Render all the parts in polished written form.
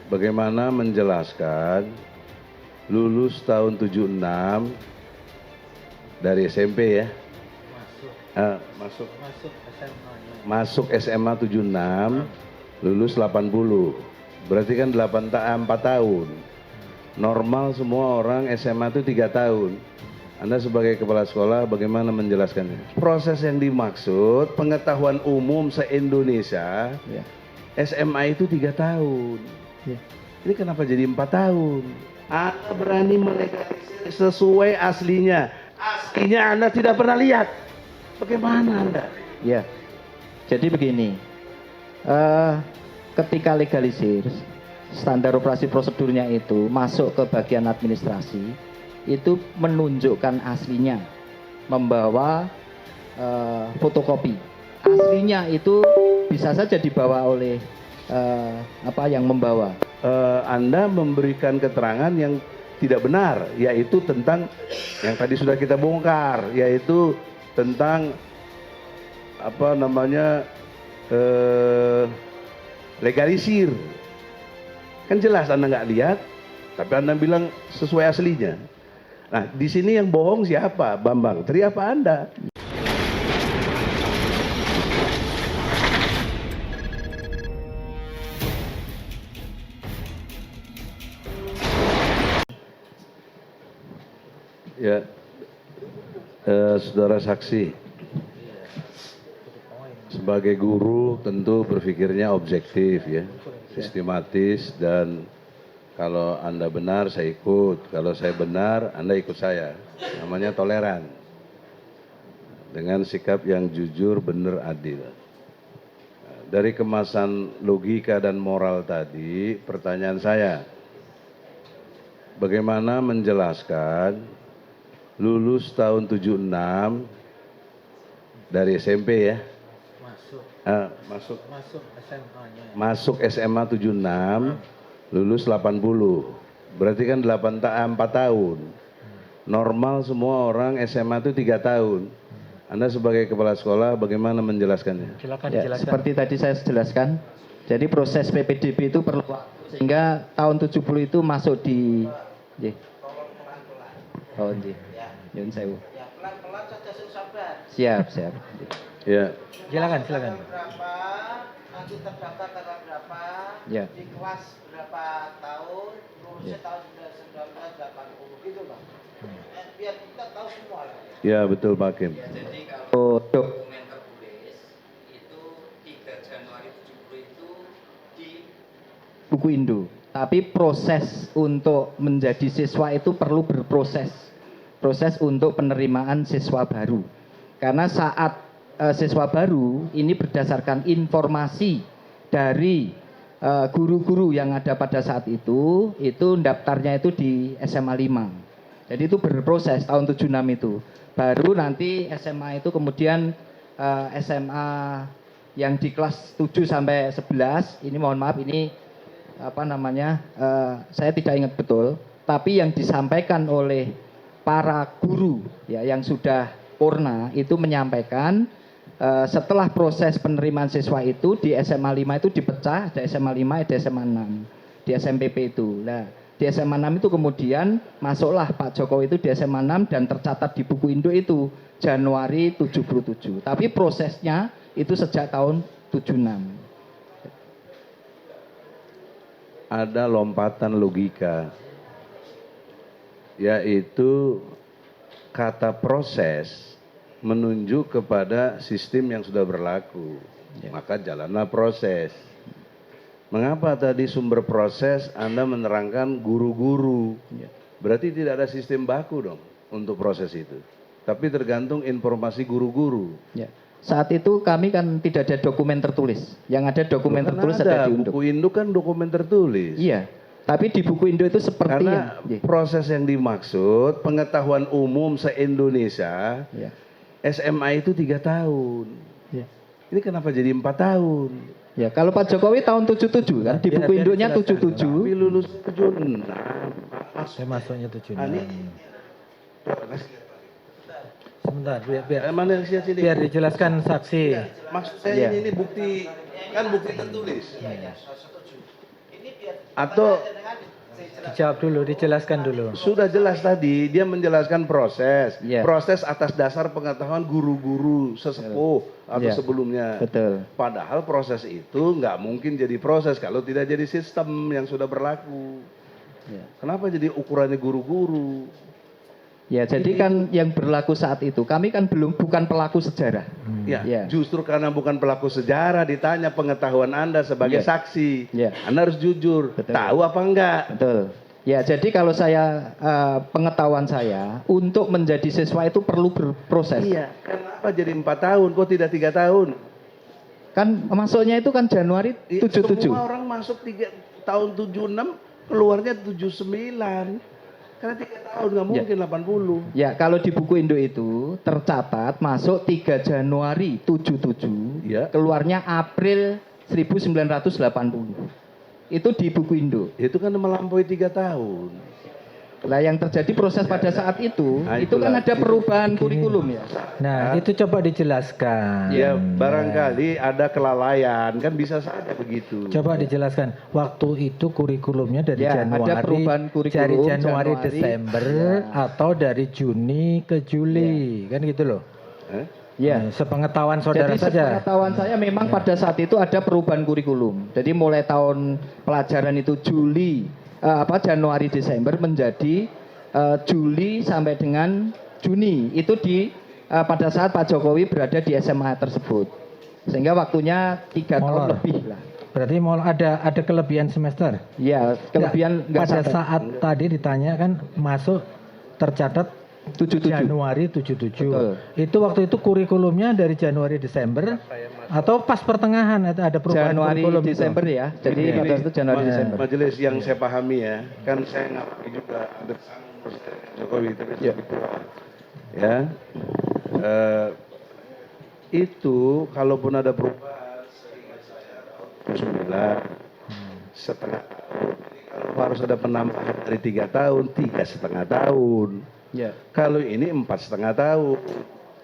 bagaimana menjelaskan lulus tahun 76 dari SMP ya, masuk SMA 76, lulus 80, berarti kan 4 tahun. Normal semua orang SMA itu 3 tahun. Anda sebagai kepala sekolah bagaimana menjelaskannya? Proses yang dimaksud pengetahuan umum se-Indonesia, SMA itu 3 tahun. Ini kenapa jadi 4 tahun? Anda berani melegalisir sesuai aslinya. Aslinya Anda tidak pernah lihat. Bagaimana Anda? Ya, jadi begini, ketika legalisir, standar operasi prosedurnya itu masuk ke bagian administrasi, itu menunjukkan aslinya, membawa fotokopi. Aslinya itu bisa saja dibawa oleh yang membawa. Anda memberikan keterangan yang tidak benar, yaitu tentang yang tadi sudah kita bongkar, yaitu tentang legalisir. Kan jelas Anda nggak lihat, tapi Anda bilang sesuai aslinya. Nah, di sini yang bohong siapa? Bambang Tri apa Anda? Ya, saudara saksi, sebagai guru tentu berpikirnya objektif ya, sistematis, dan kalau Anda benar saya ikut, kalau saya benar Anda ikut saya. Namanya toleran. Dengan sikap yang jujur, benar, adil. Dari kemasan logika dan moral tadi, pertanyaan saya, bagaimana menjelaskan lulus tahun 76 dari SMP ya? Masuk SMA 76, lulus 80, berarti kan 4 tahun. Normal semua orang SMA itu 3 tahun. Anda sebagai kepala sekolah bagaimana menjelaskannya? Silakan dijelaskan. Seperti tadi saya jelaskan, jadi proses PPDB itu perlu waktu, sehingga tahun 70 itu masuk di Yun Sewu. Ya, pelan-pelan saja, sabar. Siap. Ya. Silakan. Berapa, nanti terdaftar tanggal berapa, ya. Di kelas berapa tahun, lulusnya tahun 1980 gitu Pak. Biar kita tahu semua lah. Ya betul Pak Hakim. Ya, jadi kalau dokumen tertulis itu 3 Januari 70 itu di buku Indo. Tapi proses untuk menjadi siswa itu perlu berproses. Proses untuk penerimaan siswa baru. Karena saat siswa baru ini berdasarkan informasi dari guru-guru yang ada pada saat itu daftarnya itu di SMA 5. Jadi itu berproses tahun 76 itu. Baru nanti SMA itu kemudian SMA yang di kelas 7 sampai 11, ini mohon maaf ini saya tidak ingat betul, tapi yang disampaikan oleh para guru ya yang sudah purna itu menyampaikan setelah proses penerimaan siswa itu di SMA 5 itu dipecah, ada SMA 5, ada SMA 6 di SMPP itu. Nah, di SMA 6 itu kemudian masuklah Pak Jokowi itu di SMA 6 dan tercatat di buku Indo itu Januari 77. Tapi prosesnya itu sejak tahun 76. Ada lompatan logika, yaitu kata proses menunjuk kepada sistem yang sudah berlaku, maka jalanlah proses. Mengapa tadi sumber proses Anda menerangkan guru-guru? Berarti tidak ada sistem baku dong untuk proses itu, tapi tergantung informasi guru-guru. Ya. Saat itu kami kan tidak ada dokumen tertulis. Yang ada dokumen tertulis ada di Indo. Buku Indo kan dokumen tertulis. Iya. Tapi di buku Indo itu seperti karena proses yang dimaksud pengetahuan umum se-Indonesia, SMA itu 3 tahun. Ini kenapa jadi 4 tahun? Ya, kalau Pak Jokowi tahun 77 kan di buku Indonya 77. Tapi lulus 76. Saya masuknya 76. Sebentar, biar dijelaskan saksi. Maksud saya ini bukti, kan bukti tertulis. Iya, setuju. Ini biar Atau Dijawab dulu, dijelaskan dulu. sudah jelas tadi, dia menjelaskan proses. Iya. Proses atas dasar pengetahuan guru-guru sesepuh atau Iya. sebelumnya. Betul. Padahal proses itu nggak mungkin jadi proses kalau tidak jadi sistem yang sudah berlaku. Ya. Kenapa jadi ukurannya guru-guru? Ya, jadi kan yang berlaku saat itu, kami kan bukan pelaku sejarah. Ya, Ya. justru karena bukan pelaku sejarah ditanya pengetahuan Anda sebagai Ya. saksi. Ya. Anda harus jujur, Betul. tahu apa enggak? Betul. Ya, jadi kalau saya pengetahuan saya untuk menjadi siswa itu perlu berproses. Iya, kenapa jadi 4 tahun, kok tidak 3 tahun? Kan masuknya itu kan Januari 77. Semua orang masuk 3 tahun 76, keluarnya 79. Karena 3 tahun nggak mungkin 80. Ya, kalau di buku induk itu tercatat masuk 3 Januari 77, Ya. keluarnya April 1980. Itu di buku induk. Itu kan melampaui 3 tahun. Lah yang terjadi proses pada saat itu, Nah, itu kan itulah. ada perubahan kurikulum ya. Nah, itu coba dijelaskan. Ya, barangkali ada kelalaian, kan bisa saja begitu. Coba dijelaskan. Waktu itu kurikulumnya dari Ya, ada Januari, perubahan kurikulum, dari Januari, Januari, Desember, ya. atau dari Juni ke Juli, kan gitu loh. Eh? Ya. Nah, sepengetahuan saudara Jadi saja. sepengetahuan saya memang pada saat itu ada perubahan kurikulum. Jadi mulai tahun pelajaran itu Januari Desember menjadi Juli sampai dengan Juni. Itu pada saat Pak Jokowi berada di SMA tersebut. Sehingga waktunya 3 tahun Molor. lebih lah. Berarti mau ada kelebihan semester. Ya, kelebihan nggak Pada sampai saat tadi ditanya kan masuk tercatat 77. Januari 77. Betul. Itu waktu itu kurikulumnya dari Januari Desember atau pas pertengahan ada perubahan Januari kurikulum itu? Desember ya. Jadi Ini pada itu Januari Desember. Majelis yang saya pahami ya, kan saya ngerti juga ada Presiden Jokowi itu Ya. ya. Itu kalaupun ada perubahan seingat saya tahun 9 setengah tahun. Kalau harus ada penambahan dari 3 tahun, 3,5 tahun. Ya. Kalau ini 4,5 tahun,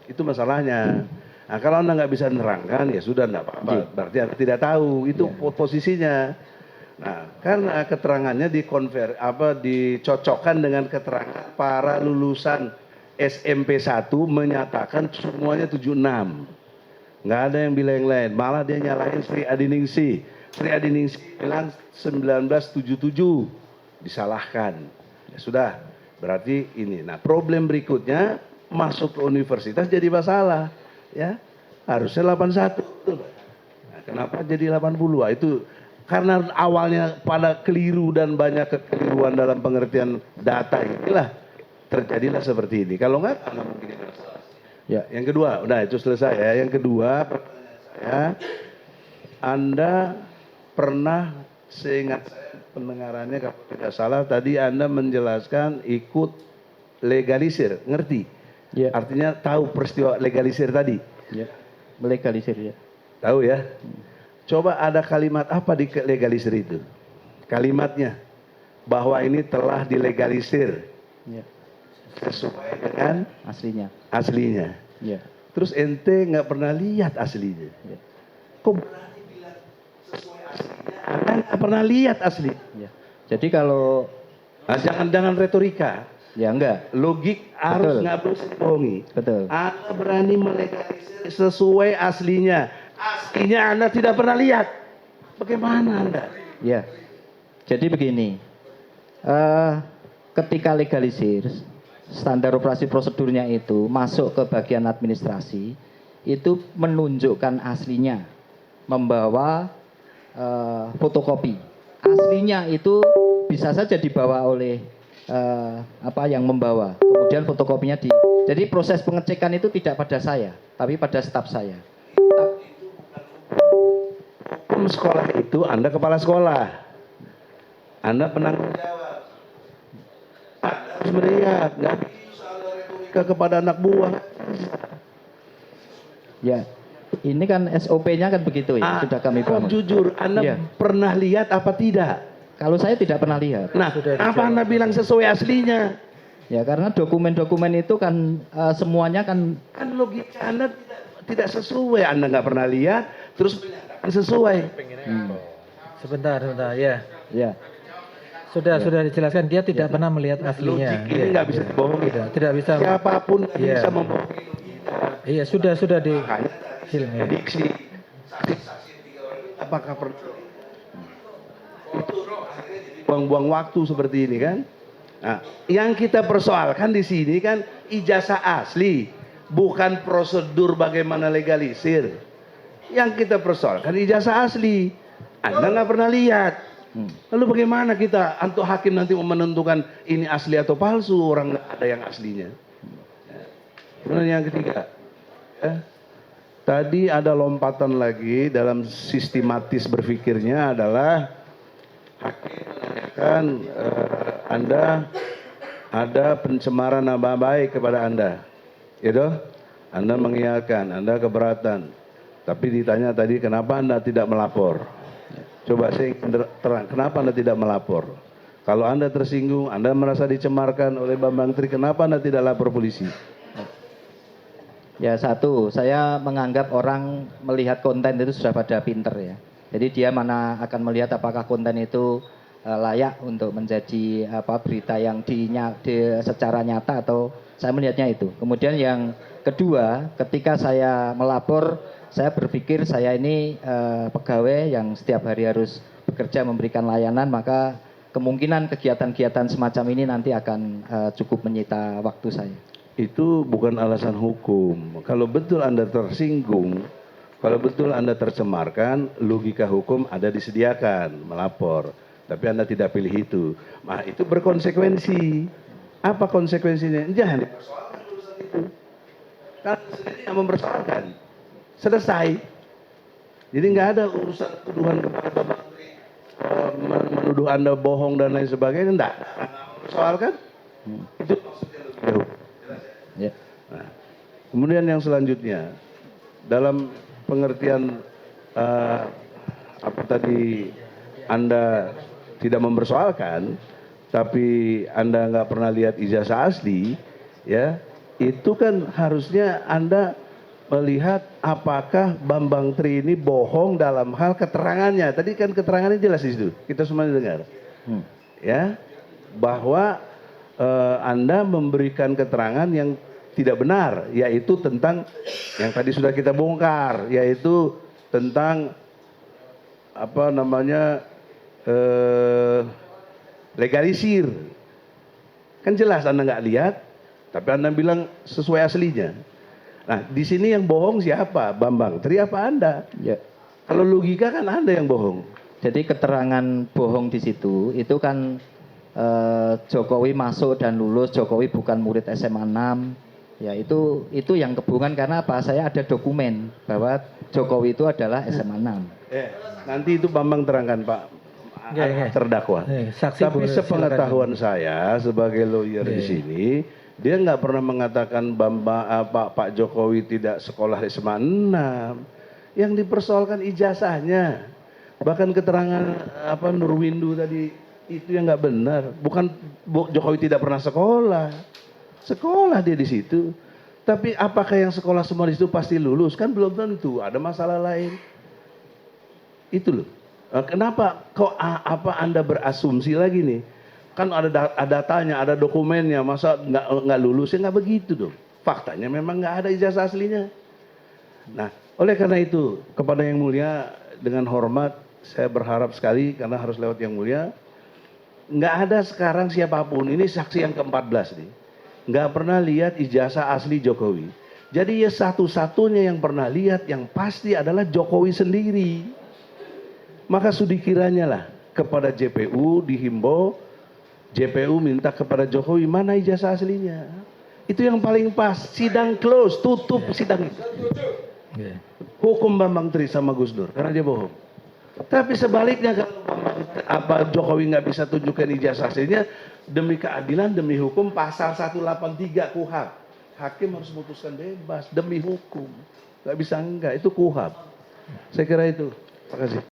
itu masalahnya. Nah, kalau Anda nggak bisa nerangkan, ya sudah nggak apa-apa. Iya. Berarti Anda tidak tahu, itu posisinya. Nah, karena keterangannya dicocokkan dengan keterangan para lulusan SMP 1 menyatakan semuanya 76. Nggak ada yang bilang yang lain. Malah dia nyalahin Sri Adiningsi. Sri Adiningsi bilang 1977. Disalahkan. Ya sudah. Berarti ini. Nah, problem berikutnya masuk ke universitas jadi masalah, ya. Harusnya 81. Nah, kenapa jadi 80? Wah, itu karena awalnya pada keliru dan banyak kekeliruan dalam pengertian data inilah terjadilah seperti ini. Kalau enggak mungkin ini masalah. Ya, yang kedua, udah itu selesai ya. Yang kedua, pertanyaan saya, Anda pernah seingat saya pendengarannya kalau tidak salah tadi Anda menjelaskan ikut legalisir, ngerti? Ya. Artinya tahu peristiwa legalisir tadi? Ya. Melegalisir ya. Tahu ya? Coba ada kalimat apa di legalisir itu? Kalimatnya bahwa ini telah dilegalisir Ya. sesuai dengan Aslinya. aslinya. Ya. Terus ente nggak pernah lihat aslinya. Ya. Kok berani bilang sesuai aslinya? Anda nggak pernah lihat asli. Ya. Jadi kalau Nah, jangan retorika. ya enggak. Logik harus Betul. nggak boleh bohongi. Betul. Anda berani melegalisir sesuai aslinya. Aslinya Anda tidak pernah lihat. Bagaimana Anda? Ya. Jadi begini. Ketika legalisir standar operasi prosedurnya itu masuk ke bagian administrasi, itu menunjukkan aslinya, membawa fotokopi. Aslinya itu bisa saja dibawa oleh yang membawa. Kemudian fotokopinya jadi proses pengecekan itu tidak pada saya, tapi pada staf saya. Hukum sekolah itu Anda kepala sekolah. Anda penanggung jawab. Anda harus melihat, nggak bisa ada retorika kepada anak buah. Ya, ini kan SOP-nya kan begitu ya, sudah kami bangun. Jujur, Anda Iya. pernah lihat apa tidak? Kalau saya tidak pernah lihat. Nah, apa Anda bilang sesuai aslinya? Ya, karena dokumen-dokumen itu kan semuanya kan Kan logika Anda tidak sesuai. Anda nggak pernah lihat, terus menyatakan sesuai. Sebentar, ya. ya. Sudah dijelaskan dia tidak pernah melihat aslinya. Logik ini nggak bisa dibohongi. Tidak bisa. Siapapun nggak Iya. bisa membohongi. Iya, sudah di Makanya ya. prediksi saksi-saksi 3 orang ini apakah pernah buang-buang waktu seperti ini kan? Nah, yang kita persoalkan di sini kan ijazah asli, bukan prosedur bagaimana legalisir. Yang kita persoalkan ijazah asli. Anda nggak pernah lihat. Lalu bagaimana kita untuk hakim nanti mau menentukan ini asli atau palsu, orang nggak ada yang aslinya. Kemudian yang ketiga, ya, tadi ada lompatan lagi dalam sistematis berpikirnya adalah hakim menanyakan Anda ada pencemaran nama baik kepada Anda, gitu? Anda mengiyakan, Anda keberatan, tapi ditanya tadi kenapa Anda tidak melapor? Coba saya terang, kenapa Anda tidak melapor? Kalau Anda tersinggung, Anda merasa dicemarkan oleh Bambang Tri, kenapa Anda tidak lapor polisi? Ya, satu, saya menganggap orang melihat konten itu sudah pada pinter ya. Jadi dia mana akan melihat apakah konten itu layak untuk menjadi berita yang secara nyata, atau saya melihatnya itu. Kemudian yang kedua, ketika saya melapor, saya berpikir saya ini pegawai yang setiap hari harus bekerja memberikan layanan, maka kemungkinan kegiatan-kegiatan semacam ini nanti akan cukup menyita waktu saya. Itu bukan alasan hukum. Kalau betul Anda tersinggung, kalau betul Anda tercemarkan, logika hukum ada disediakan, melapor. Tapi Anda tidak pilih itu. Nah, itu berkonsekuensi. Apa konsekuensinya? Jangan dipersoalkan urusan itu. Kan sendiri yang mempersoalkan. Selesai. Jadi nggak ada urusan tuduhan kepada Bapak Menteri, menuduh Anda bohong dan lain sebagainya. Enggak. Mempersoalkan. Itu maksudnya logika hukum. Ya. Nah, kemudian yang selanjutnya, dalam pengertian apa tadi Anda tidak mempersoalkan, tapi Anda nggak pernah lihat ijazah asli, ya itu kan harusnya Anda melihat apakah Bambang Tri ini bohong dalam hal keterangannya. Tadi kan keterangannya jelas di situ, kita semua dengar, ya bahwa Anda memberikan keterangan yang tidak benar, yaitu tentang yang tadi sudah kita bongkar, yaitu tentang apa namanya legalisir. Kan jelas Anda nggak lihat, tapi Anda bilang sesuai aslinya. Nah, di sini yang bohong siapa? Bambang Tri apa Anda? Ya. Kalau logika kan Anda yang bohong. Jadi keterangan bohong di situ itu kan Jokowi masuk dan lulus, Jokowi bukan murid SMA 6. Ya, itu yang kebohongan karena apa? Saya ada dokumen bahwa Jokowi itu adalah SMA 6. Nanti itu Bambang terangkan, Pak. Terdakwa. Saksi Tapi sepengetahuan saya sebagai lawyer di sini, dia nggak pernah mengatakan Pak Jokowi tidak sekolah SMA 6. Yang dipersoalkan ijazahnya. Bahkan keterangan Nurwindu tadi itu yang nggak benar. Bukan Jokowi tidak pernah sekolah. Sekolah dia di situ. Tapi apakah yang sekolah semua di situ pasti lulus? Kan belum tentu. Ada masalah lain. Itu loh. Kenapa kok Anda berasumsi lagi nih? Kan ada datanya, ada dokumennya. Masa nggak lulus? Ya nggak begitu dong. Faktanya memang nggak ada ijazah aslinya. Nah, oleh karena itu kepada Yang Mulia dengan hormat saya berharap sekali karena harus lewat Yang Mulia. Nggak ada sekarang siapapun, ini saksi yang ke-14 nih, nggak pernah lihat ijazah asli Jokowi. Jadi ya satu-satunya yang pernah lihat yang pasti adalah Jokowi sendiri. Maka sudi kiranya lah kepada JPU dihimbau, JPU minta kepada Jokowi mana ijazah aslinya. Itu yang paling pas, sidang close, tutup sidang itu. Hukum Bambang Tri sama Gus Dur, karena dia bohong. Tapi sebaliknya kalau Jokowi nggak bisa tunjukkan ijazah aslinya, demi keadilan, demi hukum, pasal 183 KUHP, hakim harus memutuskan bebas demi hukum. Nggak bisa enggak, itu KUHP. Saya kira itu. Terima kasih.